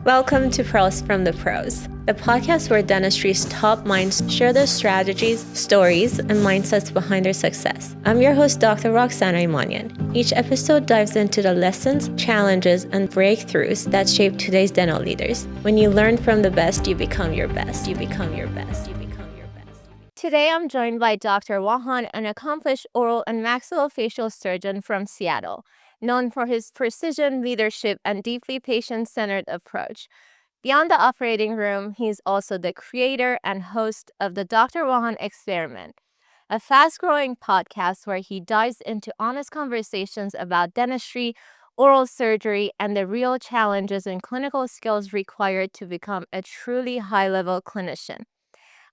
Welcome to Pros from the Pros, the podcast where dentistry's top minds share their strategies, stories, and mindsets behind their success. I'm your host, Dr. Roxana Imanian. Each episode dives into the lessons, challenges, and breakthroughs that shape today's dental leaders. When you learn from the best, you become your best. You become your best. You become your best. Today, I'm joined by Dr. Wahan, an accomplished oral and maxillofacial surgeon from Seattle, known for his precision, leadership, and deeply patient-centered approach. Beyond the operating room, he's also the creator and host of the Dr. Wahan Experiment, a fast-growing podcast where he dives into honest conversations about dentistry, oral surgery, and the real challenges and clinical skills required to become a truly high-level clinician.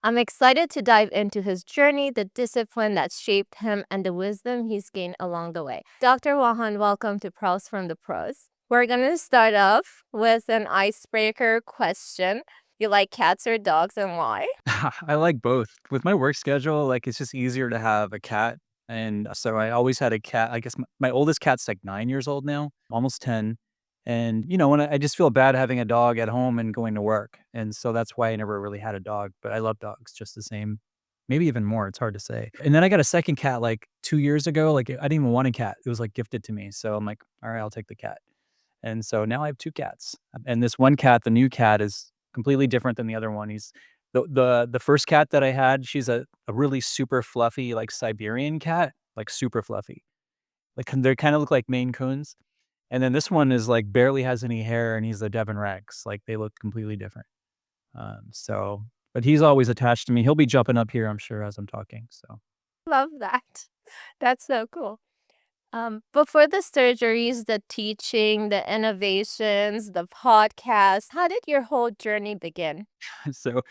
I'm excited to dive into his journey, the discipline that shaped him, and the wisdom he's gained along the way. Dr. Wahan, welcome to Pros from the Pros. We're going to start off with an icebreaker question. You like cats or dogs, and why? I like both. With my work schedule, it's just easier to have a cat. And so I always had a cat. I guess my oldest cat's like 9 years old now, almost 10. And, when I just feel bad having a dog at home and going to work. And so that's why I never really had a dog. But I love dogs just the same, maybe even more. It's hard to say. And then I got a second cat like 2 years ago. Like I didn't even want a cat. It was like gifted to me. So I'm like, all right, I'll take the cat. And so now I have two cats. And this one cat, the new cat, is completely different than the other one. He's the first cat that I had, she's a really super fluffy, like, Siberian cat, like, super fluffy. Like, they kinda look like Maine Coons, and then this one is, like, barely has any hair, and he's a Devon Rex, like, they look completely different. But he's always attached to me. He'll be jumping up here, I'm sure, as I'm talking, so. Love that. That's so cool. Before the surgeries, the teaching, the innovations, the podcast, how did your whole journey begin? So,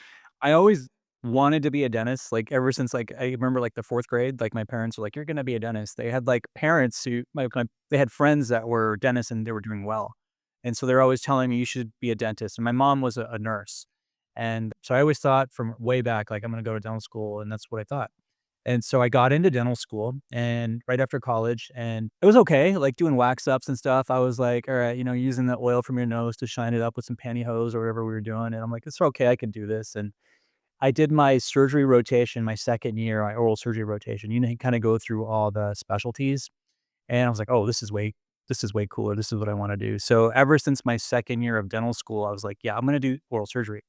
I always wanted to be a dentist, like, ever since, I remember, like, the 4th grade, like, my parents were like, "You're gonna be a dentist." They had, like, parents who they had friends that were dentists and they were doing well, and so they're always telling me, "You should be a dentist," and my mom was a nurse, and so I always thought from way back, like, "I'm gonna go to dental school," and that's what I thought. And so I got into dental school and right after college, and it was okay, like, doing wax ups and stuff. I was like, "All right," using the oil from your nose to shine it up with some pantyhose or whatever we were doing, and I'm like, "It's okay, I can do this," and I did my surgery rotation my 2nd year, my oral surgery rotation. You kinda go through all the specialties, and I was like, "Oh, this is way cooler. This is what I wanna do." So ever since my 2nd year of dental school, I was like, "Yeah, I'm gonna do oral surgery."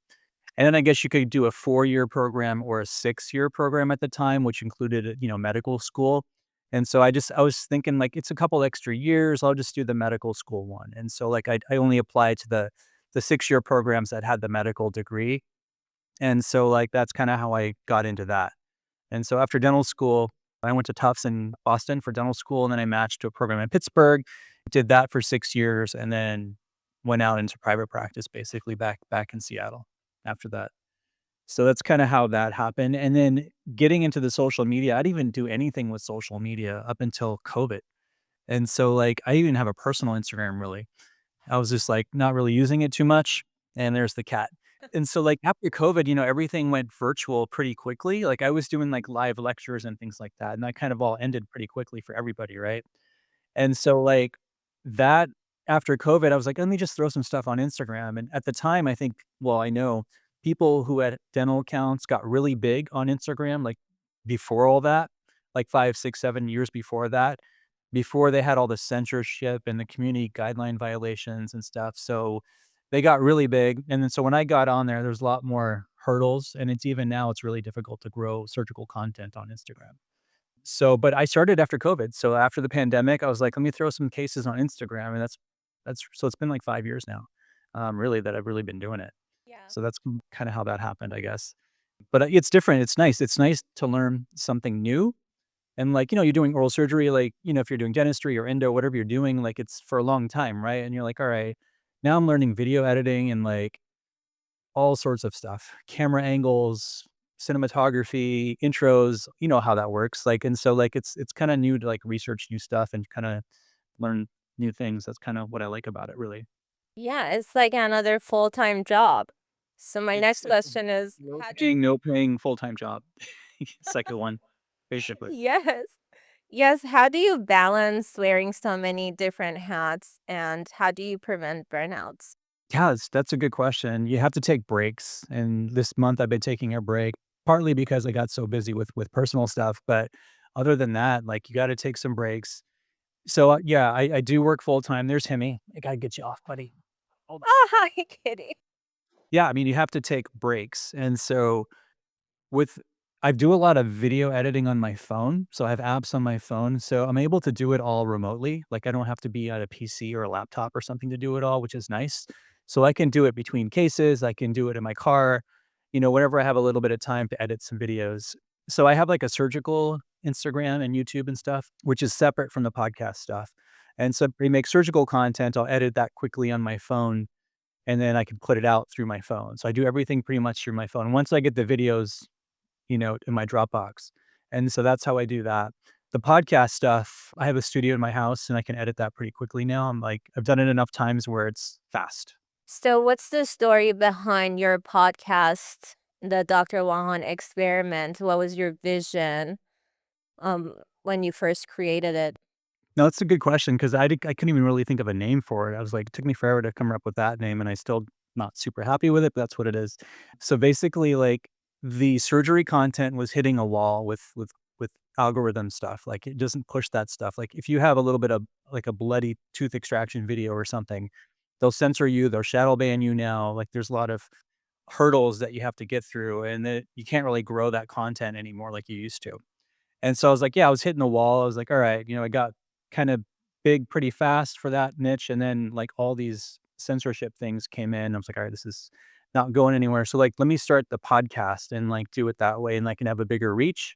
And then I guess you could do a 4-year program or a 6-year program at the time, which included, medical school. And so I was thinking, like, it's a couple extra years, I'll just do the medical school one. And so, like, I only applied to the 6-year programs that had the medical degree. And so, like, that's kinda how I got into that. And so after dental school, I went to Tufts in Boston for dental school, and then I matched to a program in Pittsburgh, did that for 6 years, and then went out into private practice basically back in Seattle after that. So that's kinda how that happened, and then getting into the social media, I didn't even do anything with social media up until COVID, and so, like, I even have a personal Instagram really. I was just, like, not really using it too much, and there's the cat. And so, like, after COVID, everything went virtual pretty quickly, like, I was doing, like, live lectures and things like that, and that kind of all ended pretty quickly for everybody, right? And so, like, that after COVID, I was like, "Let me just throw some stuff on Instagram," and at the time, I think I know people who had dental accounts got really big on Instagram, like, before all that, like 5, 6, 7 years before that, before they had all the censorship and the community guideline violations and stuff, so they got really big, and then so when I got on there's a lot more hurdles, and it's even now, it's really difficult to grow surgical content on Instagram. So, but I started after COVID. So after the pandemic, I was like, let me throw some cases on Instagram. And that's so it's been like 5 years now, really, that I've really been doing it. Yeah. So that's kind of how that happened, I guess. But it's different. It's nice. It's nice to learn something new. And like, you're doing oral surgery, like, if you're doing dentistry or endo, whatever you're doing, like it's for a long time, right? And you're like, all right, now I'm learning video editing and like all sorts of stuff, camera angles, cinematography, intros, you know how that works, like, and so, like, it's kinda new to, like, research new stuff and kinda learn new things. That's kinda what I like about it, really. Yeah, it's like another full-time job. So my next It's question is, no how do paying no paying full-time job. Second one, basically. Yes. Yes, how do you balance wearing so many different hats, and how do you prevent burnouts? Yeah, that's a good question. You have to take breaks, and this month I've been taking a break, partly because I got so busy with personal stuff, but other than that, like, you gotta take some breaks. So, yeah, I do work full time. There's Himmy. I gotta get you off, buddy. Hold on. Oh, you kidding? Yeah, I mean, you have to take breaks, and so with I do a lot of video editing on my phone, so I have apps on my phone, so I'm able to do it all remotely, like, I don't have to be at a PC or a laptop or something to do it all, which is nice. So I can do it between cases, I can do it in my car, whenever I have a little bit of time to edit some videos. So I have, like, a surgical Instagram and YouTube and stuff, which is separate from the podcast stuff, and so we make surgical content, I'll edit that quickly on my phone, and then I can put it out through my phone. So I do everything pretty much through my phone. Once I get the videos in my Dropbox. And so that's how I do that. The podcast stuff, I have a studio in my house and I can edit that pretty quickly now. I've done it enough times where it's fast. So, what's the story behind your podcast, the Dr. Wahan Experiment? What was your vision when you first created it? No, that's a good question because I couldn't even really think of a name for it. I was like, it took me forever to come up with that name and I still not super happy with it, but that's what it is. So basically, like the surgery content was hitting a wall with algorithm stuff. Like it doesn't push that stuff. Like if you have a little bit of like a bloody tooth extraction video or something, they'll censor you, they'll shadow ban you now. Like there's a lot of hurdles that you have to get through and that you can't really grow that content anymore like you used to. And so I was like, yeah, I was hitting the wall. I was like, all right, I got kind of big pretty fast for that niche. And then like all these censorship things came in. I was like, all right, this is not going anywhere. So like, let me start the podcast and like do it that way and I can have a bigger reach.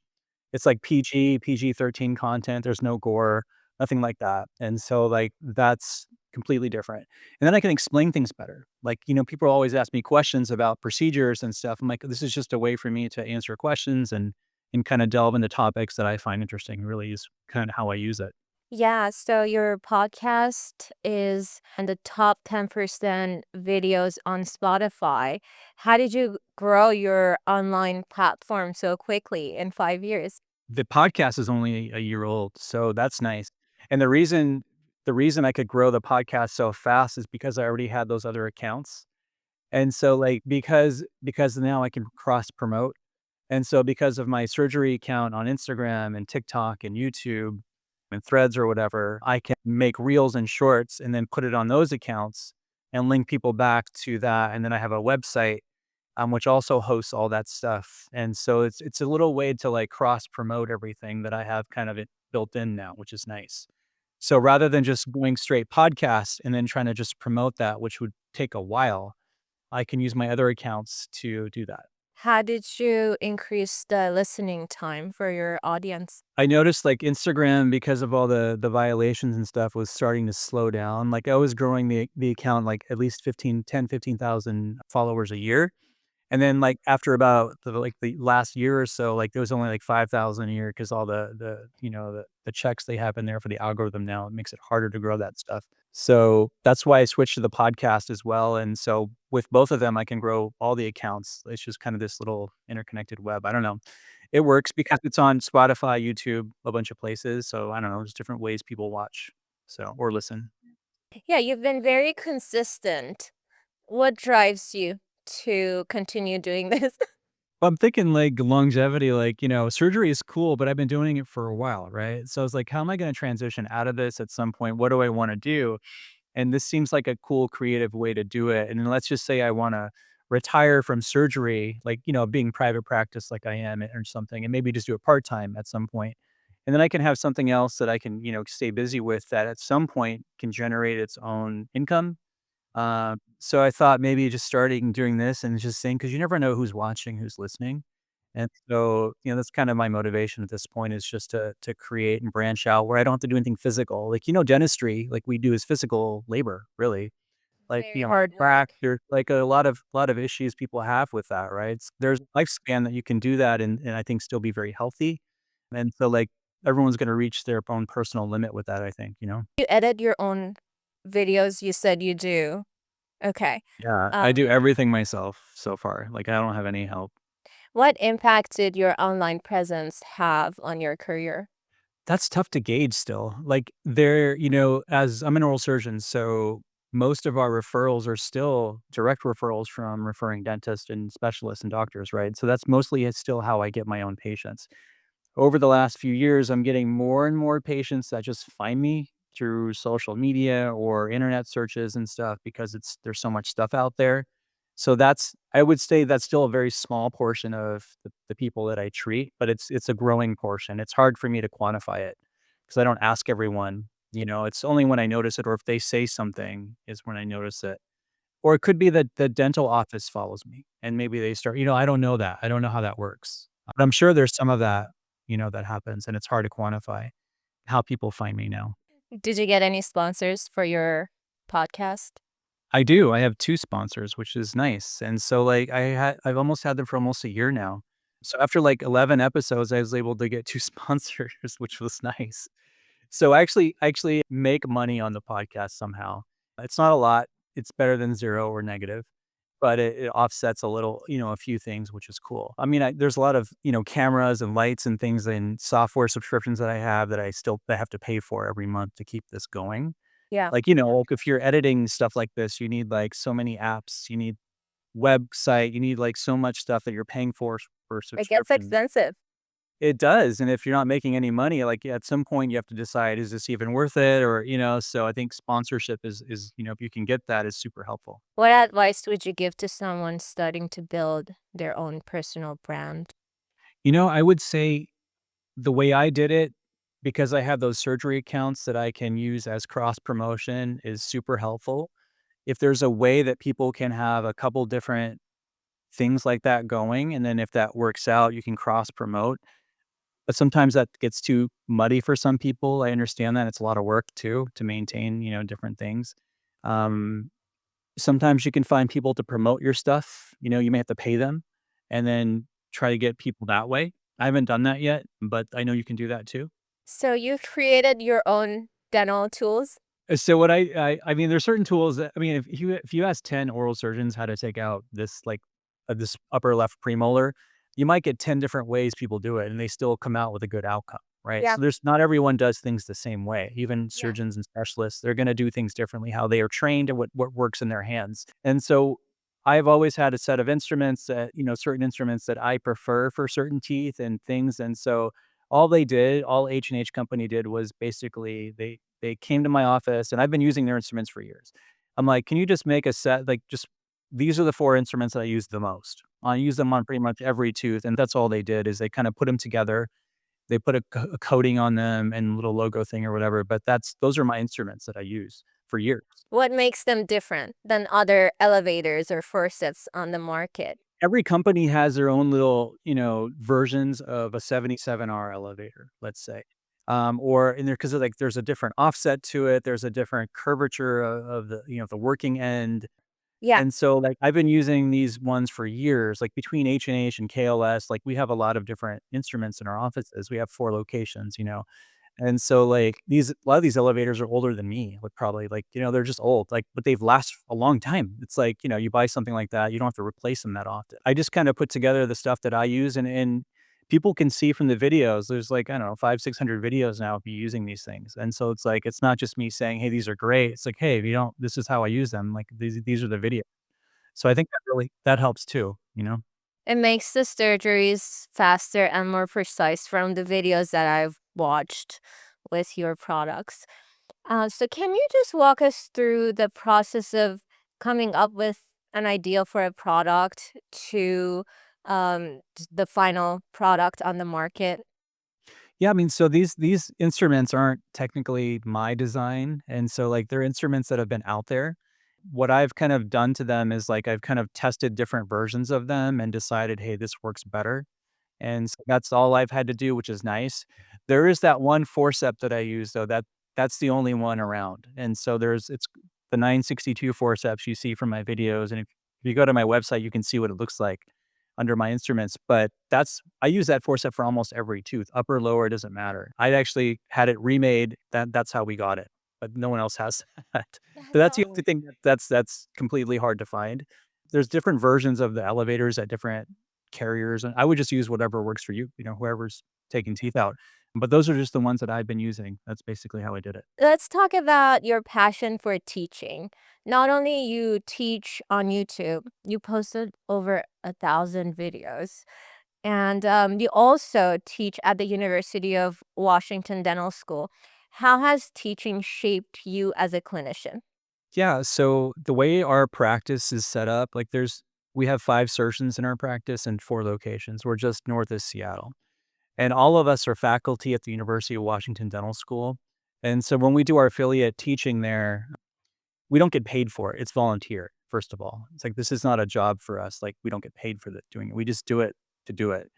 It's like PG 13 content. There's no gore, nothing like that. And so like that's completely different. And then I can explain things better. Like, people always ask me questions about procedures and stuff. I'm like, this is just a way for me to answer questions and kinda delve into topics that I find interesting, really is kinda how I use it. Yeah, so your podcast is in the top 10% videos on Spotify. How did you grow your online platform so quickly in 5 years? The podcast is only a year old, so that's nice, and the reason I could grow the podcast so fast is because I already had those other accounts, and so, like, because now I can cross promote, and so because of my surgery account on Instagram and TikTok and YouTube and Threads or whatever, I can make reels and shorts and then put it on those accounts and link people back to that, and then I have a website, which also hosts all that stuff, and so it's a little way to, like, cross promote everything that I have kind of it built in now, which is nice. So rather than just going straight podcast and then trying to just promote that, which would take a while, I can use my other accounts to do that. How did you increase the listening time for your audience? I noticed, like, Instagram, because of all the violations and stuff, was starting to slow down. Like, I was growing the account, like, at least 15,000 followers a year, and then, like, after about the last year or so, like, there was only, like, 5,000 a year because all the checks they have in there for the algorithm now, it makes it harder to grow that stuff. So, that's why I switched to the podcast as well, and so with both of them, I can grow all the accounts. It's just kind of this little interconnected web. I don't know. It works because it's on Spotify, YouTube, a bunch of places, so I don't know, there's different ways people watch, so or listen. Yeah, you've been very consistent. What drives you to continue doing this? Well, I'm thinking, like, longevity, like, surgery is cool, but I've been doing it for a while, right? So I was like, "How am I gonna transition out of this at some point? What do I wanna do?" And this seems like a cool creative way to do it, and then let's just say I wanna retire from surgery, like, being private practice like I am or something, and maybe just do it part-time at some point. And then I can have something else that I can, stay busy with that at some point can generate its own income. So I thought maybe just starting doing this and just saying, because you never know who's watching, who's listening. And so, that's kind of my motivation at this point is just to create and branch out where I don't have to do anything physical. Like, dentistry, like we do is physical labor, really. Like, Very hard crack, work. there's like a lot of issues people have with that, right? There's a lifespan that you can do that and I think still be very healthy. And so like everyone's gonna reach their own personal limit with that, I think. You edit your own videos, you said you do. Okay. Yeah, I Um, do everything myself so far. Like, I don't have any help. what impact did your online presence have on your career? That's tough to gauge still. Like, as I'm an oral surgeon, so most of our referrals are still direct referrals from referring dentists and specialists and doctors, right? So that's mostly it's still how I get my own patients. Over the last few years, I'm getting more and more patients that just find me through social media or internet searches and stuff because there's so much stuff out there. So I would say that's still a very small portion of the people that I treat, but it's a growing portion. It's hard for me to quantify it because I don't ask everyone. It's only when I notice it or if they say something is when I notice it. Or it could be that the dental office follows me and maybe they start, I don't know that. I don't know how that works. But I'm sure there's some of that, that happens and it's hard to quantify how people find me now. Did you get any sponsors for your podcast? I do. I have 2 sponsors, which is nice. And so, like, I've almost had them for almost a year now. So after, like, 11 episodes, I was able to get 2 sponsors, which was nice. So I actually make money on the podcast somehow. It's not a lot. It's better than 0 or negative, but it offsets a little, a few things, which is cool. I mean, there's a lot of, cameras and lights and things and software subscriptions that I have that I have to pay for every month to keep this going. Yeah. Like, like if you're editing stuff like this, you need like so many apps, you need website, you need like so much stuff that you're paying for It gets subscription. expensive. It does. And if you're not making any money, like at some point you have to decide, is this even worth it? Or, so I think sponsorship is, if you can get that is super helpful. What advice would you give to someone starting to build their own personal brand? I would say the way I did it, because I have those surgery accounts that I can use as cross promotion is super helpful. If there's a way that people can have a couple different things like that going, and then if that works out, you can cross promote. But sometimes that gets too muddy for some people. I understand that it's a lot of work too to maintain, different things. Um, Sometimes you can find people to promote your stuff. You may have to pay them and then try to get people that way. I haven't done that yet, but I know you can do that too. So you created your own dental tools? So what I mean, there's certain tools that I mean, if you ask 10 oral surgeons how to take out this upper left premolar, you might get 10 different ways people do it, and they still come out with a good outcome, right? Yeah. So there's not everyone does things the same way. Even Yeah. surgeons and specialists, they're going to do things differently, how they are trained and what works in their hands. And so I've always had a set of instruments that, certain instruments that I prefer for certain teeth and things. And so all H&H company did was basically they came to my office and I've been using their instruments for years. I'm like, "Can you just make a set like just these are the 4 instruments that I use the most. I use them on pretty much every tooth," and that's all they did is they kinda put them together. They put a coating on them and a little logo thing or whatever, but those are my instruments that I use for years. What makes them different than other elevators or forceps on the market? Every company has their own little, versions of a 77R elevator, let's say. Or in there because like there's a different offset to it, there's a different curvature of the, the working end. Yeah. And so, like, I've been using these ones for years, like, between H&H and KLS, like, we have a lot of different instruments in our offices. We have 4 locations, And so, like, a lot of these elevators are older than me, like, probably, like, they're just old, like, but they've lasted a long time. It's like, you buy something like that, you don't have to replace them that often. I just kinda put together the stuff that I use and people can see from the videos, there's, like, I don't know, 500, 600 videos now of me using these things. And so it's like, it's not just me saying, "Hey, these are great." It's like, "Hey, if you don't this is how I use them." Like, these are the videos. So I think that helps too. It makes the surgeries faster and more precise from the videos that I've watched with your products. So can you just walk us through the process of coming up with an idea for a product to the final product on the market? Yeah, I mean, so these instruments aren't technically my design, and so, like, they're instruments that have been out there. What I've kind of done to them is, like, I've kind of tested different versions of them and decided, "Hey, this works better." And so that's all I've had to do, which is nice. There is that one forcep that I use though, that's the only one around. And so it's the 962 forceps you see from my videos, and if you go to my website, you can see what it looks like under my instruments, but I use that forcep for almost every tooth, upper, lower, doesn't matter. I actually had it remade, that's how we got it, but no one else has that. But that's the only thing that's completely hard to find. There's different versions of the elevators at different carriers, and I would just use whatever works for you, whoever's taking teeth out. But those are just the ones that I've been using. That's basically how I did it. Let's talk about your passion for teaching. Not only you teach on YouTube, you posted over 1,000 videos. And you also teach at the University of Washington Dental School. How has teaching shaped you as a clinician? Yeah, so the way our practice is set up, like we have 5 surgeons in our practice in 4 locations. We're just north of Seattle. And all of us are faculty at the University of Washington Dental School. And so when we do our affiliate teaching there, we don't get paid for it. It's volunteer, first of all. It's like this is not a job for us. Like we don't get paid for doing it. We just do it to do it.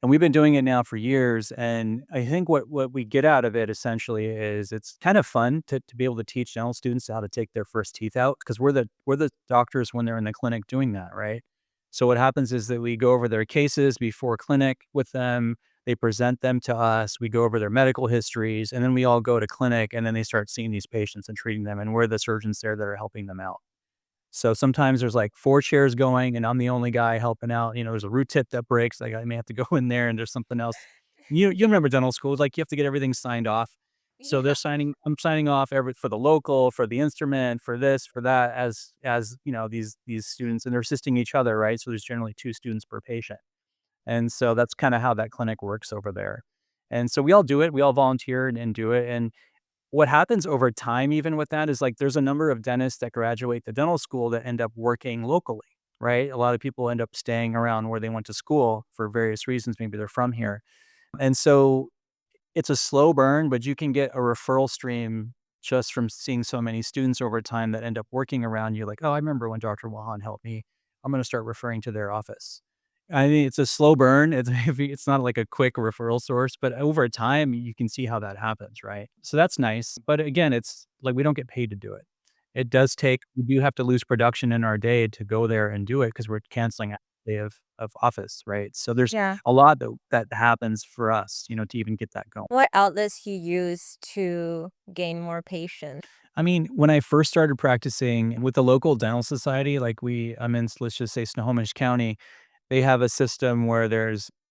And we've been doing it now for years. And I think what we get out of it essentially is it's kind of fun to be able to teach dental students how to take their first teeth out because we're the doctors when they're in the clinic doing that, right? So what happens is that we go over their cases before clinic with them. They present them to us. We go over their medical histories, and then we all go to clinic, and then they start seeing these patients and treating them. And we're the surgeons there that are helping them out. So sometimes there's like 4 chairs going, and I'm the only guy helping out. There's a root tip that breaks. Like I may have to go in there, and there's something else. You remember dental school? It's like you have to get everything signed off. So Yeah. I'm signing off for the local, for the instrument, for this, for that, as these students, and they're assisting each other, right? So there's generally 2 students per patient. And so that's kinda how that clinic works over there. And so we all do it, we all volunteer and do it, and what happens over time even with that is, like, there's a number of dentists that graduate the dental school that end up working locally, right? A lot of people end up staying around where they went to school for various reasons, maybe they're from here. And so it's a slow burn, but you can get a referral stream just from seeing so many students over time that end up working around you, like, "Oh, I remember when Dr. Wahan helped me. I'm gonna start referring to their office." I mean, it's a slow burn. It's not like a quick referral source, but over time, you can see how that happens, right? So that's nice. But again, it's like we don't get paid to do it. We do have to lose production in our day to go there and do it because we're canceling a day of office, right? So there's Yeah. a lot that happens for us, to even get that going. What outlets you use to gain more patients? I mean, when I first started practicing with the local dental society, like I'm in, let's just say Snohomish County, they have a system where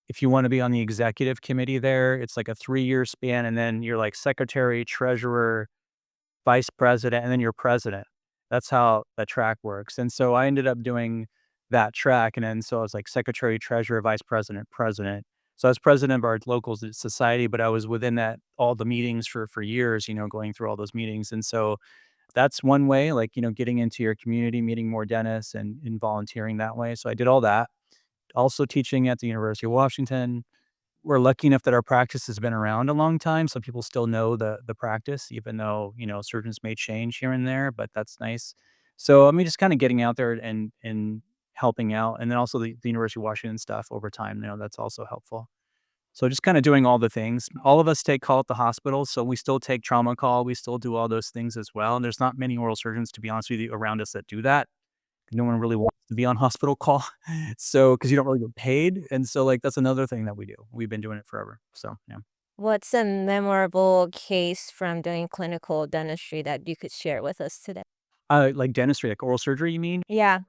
if you want to be on the executive committee there, it's like a 3-year span, and then you're like secretary, treasurer, vice president, and then you're president. That's how that track works. And so I ended up doing that track. And then so I was like secretary, treasurer, vice president, president. So I was president of our local society, but I was within that all the meetings for years, going through all those meetings. And so that's one way, like, getting into your community, meeting more dentists and volunteering that way. So I did all that. Also teaching at the University of Washington. We're lucky enough that our practice has been around a long time, so people still know the practice, even though, surgeons may change here and there, but that's nice. So, I mean, just kinda getting out there and helping out, and then also the University of Washington stuff over time, that's also helpful. So just kinda doing all the things. All of us take call at the hospital, so we still take trauma call, we still do all those things as well, and there's not many oral surgeons, to be honest with you, around us that do that. No one really wants to be on hospital call. So, because you don't really get paid, and so, like, that's another thing that we do. We've been doing it forever. So, yeah. What's a memorable case from doing clinical dentistry that you could share with us today? Like dentistry, like oral surgery, you mean? Yeah,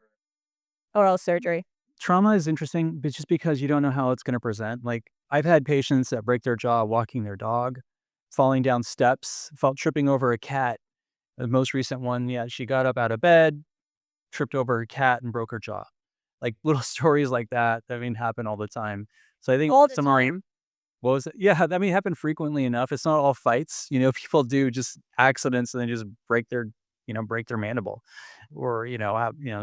oral surgery. Trauma is interesting, but just because you don't know how it's gonna present. Like, I've had patients that break their jaw walking their dog, falling down steps, tripping over a cat. The most recent one, yeah, she got up out of bed, tripped over her cat, and broke her jaw. Like, little stories like that, I mean, happen all the time. So I think All the some are time. What was it? Yeah, I mean, it happened frequently enough. It's not all fights, people do just accidents and then just break their mandible or,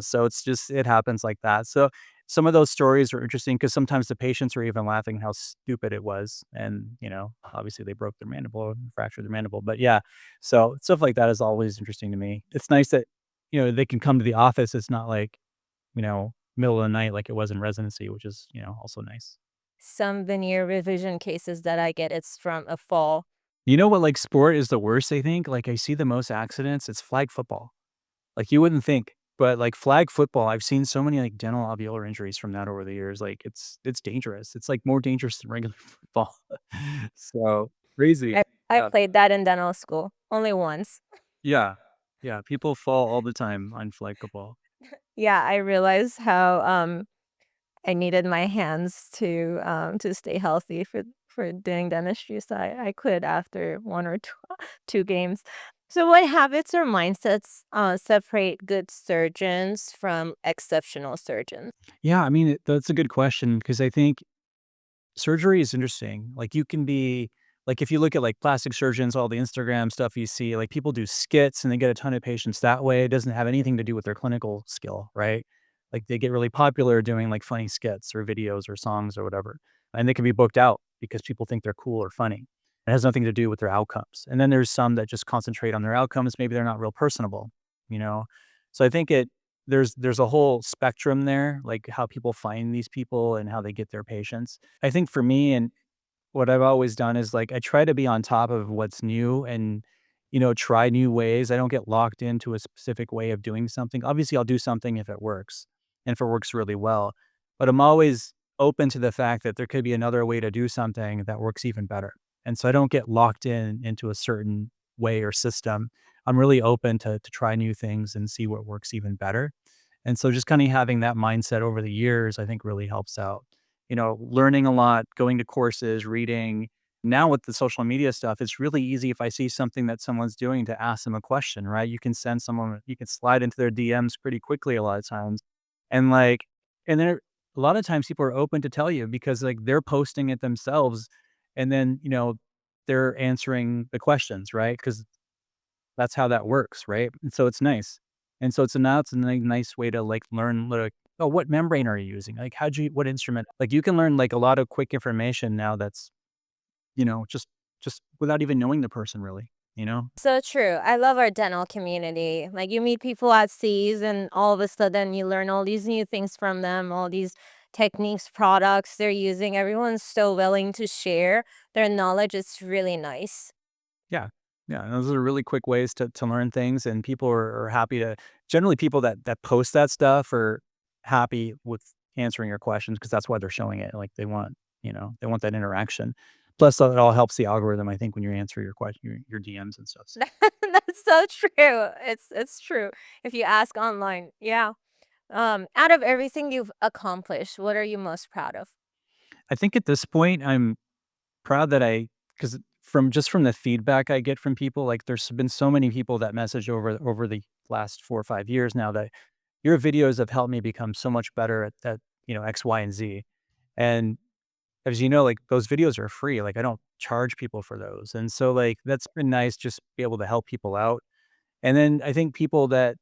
so it happens like that. So some of those stories are interesting because sometimes the patients are even laughing how stupid it was. And, obviously they broke their mandible and fractured their mandible. But yeah, so stuff like that is always interesting to me. It's nice that, they can come to the office. It's not like, middle of the night like it was in residency, which is, also nice. Some veneer revision cases that I get, it's from a fall. You know what, like, sport is the worst, I think? Like, I see the most accidents, it's flag football. Like, you wouldn't think, but, like, flag football, I've seen so many, like, dental alveolar injuries from that over the years, like, it's dangerous. It's, like, more dangerous than regular football. So, crazy. I Yeah. played that in dental school, only once. Yeah. Yeah, people fall all the time on flag football. Yeah, I realized how, I needed my hands to stay healthy for doing dentistry, so I quit after one or two games. So, what habits or mindsets separate good surgeons from exceptional surgeons? Yeah, I mean, that's a good question because I think surgery is interesting. Like you can be like if you look at like plastic surgeons, all the Instagram stuff you see, like people do skits and they get a ton of patients that way. It doesn't have anything to do with their clinical skill, right? Like they get really popular doing like funny skits or videos or songs or whatever. And they can be booked out because people think they're cool or funny. It has nothing to do with their outcomes. And then there's some that just concentrate on their outcomes. Maybe they're not real personable, you know? So I think there's a whole spectrum there, like how people find these people and how they get their patients. I think for me and what I've always done is like I try to be on top of what's new and try new ways. I don't get locked into a specific way of doing something. Obviously, I'll do something if it works and if it works really well, but I'm always open to the fact that there could be another way to do something that works even better. And so I don't get locked into a certain way or system. I'm really open to try new things and see what works even better. And so just kind of having that mindset over the years, I think really helps out. Learning a lot, going to courses, reading. Now with the social media stuff, it's really easy if I see something that someone's doing to ask them a question, right? You can slide into their DMs pretty quickly a lot of times. And like, and then a lot of times people are open to tell you because like they're posting it themselves and then, they're answering the questions, right? Because that's how that works, right? And so it's nice. And so now it's a nice way to like learn like, oh, what membrane are you using? Like what instrument? Like you can learn like a lot of quick information now that's, just without even knowing the person really, you know? So true. I love our dental community. Like you meet people at seas and all of a sudden you learn all these new things from them, all these techniques, products they're using. Everyone's so willing to share their knowledge. It's really nice. Yeah. Yeah. And those are really quick ways to learn things. And people are happy to generally people that post that stuff are happy with answering your questions because that's why they're showing it. Like they want that interaction. Plus, it all helps the algorithm, I think, when you answer your question, your DMs and stuff. So That's so true. It's true. If you ask online. Yeah. Out of everything you've accomplished, what are you most proud of? I think at this point, I'm proud that because from the feedback I get from people, like there's been so many people that message over the last 4 or 5 years now that your videos have helped me become so much better at X, Y, and Z. And as you know, like those videos are free. Like I don't charge people for those. And so like that's been nice just be able to help people out. And then I think people that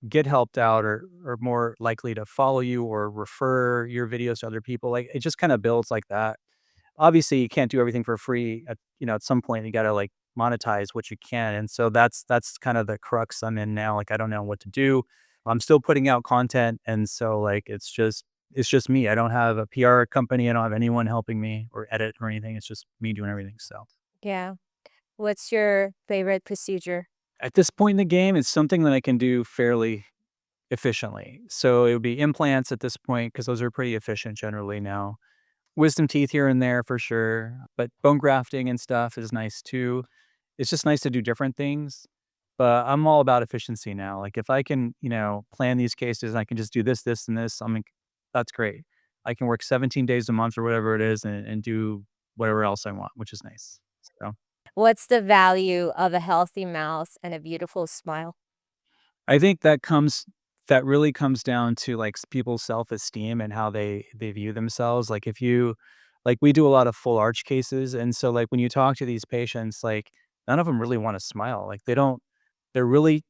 get helped out are more likely to follow you or refer your videos to other people. Like it just kind of builds like that. Obviously, you can't do everything for free. At some point, you got to like monetize what you can, and so that's kind of the crux I'm in now. Like, I don't know what to do. I'm still putting out content, and so like it's just me. I don't have a PR company. I don't have anyone helping me or edit or anything. It's just me doing everything. So Yeah. What's your favorite procedure? at this point in the game, it's something that I can do fairly efficiently. So it would be implants at this point because those are pretty efficient generally now. Wisdom teeth here and there for sure, but bone grafting and stuff is nice too. It's just nice to do different things, but I'm all about efficiency now. Like if I can, plan these cases and I can just do this, this, and this, I mean, that's great. I can work 17 days a month or whatever it is and do whatever else I want, which is nice. So What's the value of a healthy mouth and a beautiful smile? I think that really comes down to like people's self-esteem and how they view themselves. Like if you like we do a lot of full arch cases and so like when you talk to these patients like none of them really want to smile. Like they're really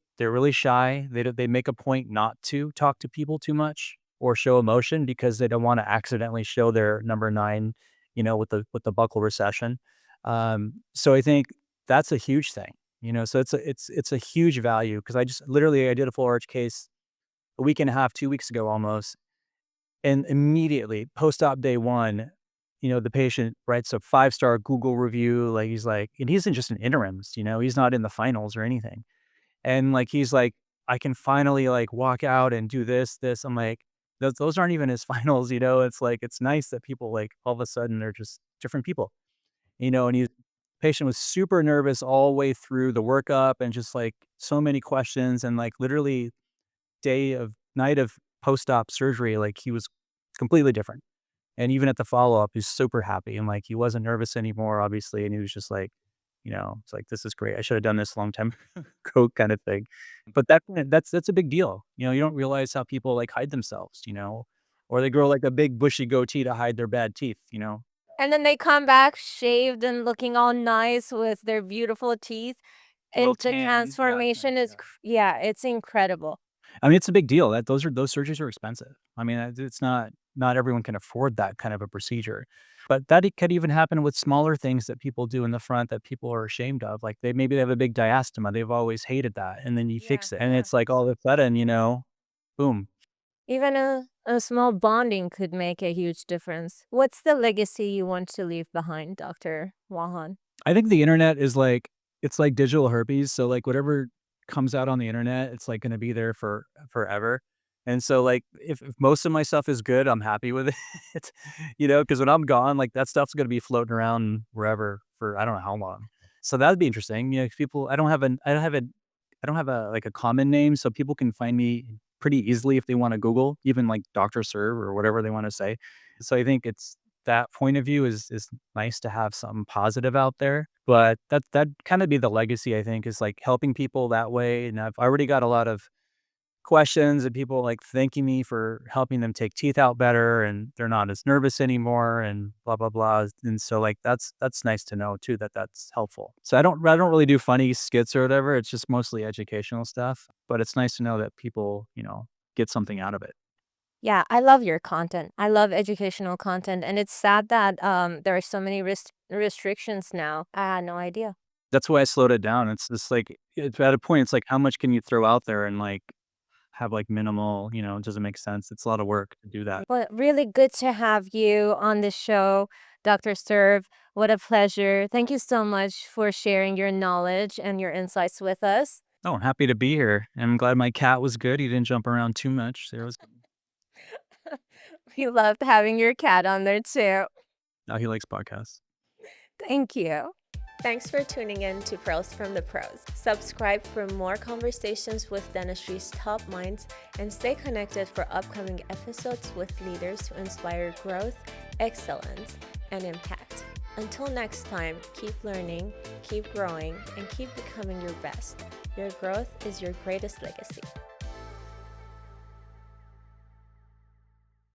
shy. They make a point not to talk to people too much or show emotion because they don't want to accidentally show their number 9, with the buccal recession. So I think that's a huge thing. So it's a huge value because I did a full arch case a week and a half, 2 weeks ago almost, and immediately post-op day 1, the patient writes a 5-star Google review, like, he's like and he isn't just an interims, he's not in the finals or anything, and, like, he's like, "I can finally, like, walk out and do this." I'm like, "Those aren't even his finals," it's like, it's nice that people, like, all of a sudden, they're just different people, and he patient was super nervous all the way through the workup and just, like, so many questions and, like, literally night of post-op surgery, like, he was completely different. And even at the follow-up, he's super happy, and, like, he wasn't nervous anymore, obviously, and he was just like, it's like, "This is great. I should have done this a long time ago," kind of thing. But that's a big deal. You don't realize how people, like, hide themselves, or they grow, like, a big bushy goatee to hide their bad teeth. And then they come back shaved and looking all nice with their beautiful teeth. A little And the tan. Yeah, it's transformation nice, is, yeah. yeah, it's incredible. I mean, it's a big deal. Those surgeries are expensive. I mean, it's not everyone can afford that kind of a procedure. But that it could even happen with smaller things that people do in the front that people are ashamed of. Like maybe they have a big diastema. They've always hated that, and then you Yeah, fix it, and yeah. it's like all of a sudden, boom. Even a small bonding could make a huge difference. What's the legacy you want to leave behind, Dr. Wahan? I think the internet is like it's like digital herpes. So like whatever comes out on the internet, it's like going to be there for forever. And so like if most of my stuff is good, I'm happy with it. Because when I'm gone, like that stuff's going to be floating around wherever for I don't know how long. So that'd be interesting. If people I don't have a like a common name, so people can find me pretty easily if they want to Google, even like Dr. Serv or whatever they want to say. So I think it's that point of view is nice to have something positive out there. But that kind of be the legacy, I think, is like helping people that way. And I've already got a lot of questions and people like thanking me for helping them take teeth out better and they're not as nervous anymore and blah blah blah. And so like that's nice to know too that that's helpful. So I don't really do funny skits or whatever. It's just mostly educational stuff. But it's nice to know that people get something out of it. Yeah, I love your content. I love educational content, and it's sad that there are so many restrictions now. I had no idea. That's why I slowed it down. It's just like it's at a point. It's like how much can you throw out there and like have like minimal. It doesn't make sense. It's a lot of work to do that. But really good to have you on the show, Dr. Serv. What a pleasure. Thank you so much for sharing your knowledge and your insights with us. Oh, I'm happy to be here. And I'm glad my cat was good. He didn't jump around too much. There was We loved having your cat on there too. now he likes podcasts. Thank you. Thanks for tuning in to Pearls from the Pros. Subscribe for more conversations with dentistry's top minds and stay connected for upcoming episodes with leaders who inspire growth, excellence, and impact. Until next time, keep learning, keep growing, and keep becoming your best. Your growth is your greatest legacy.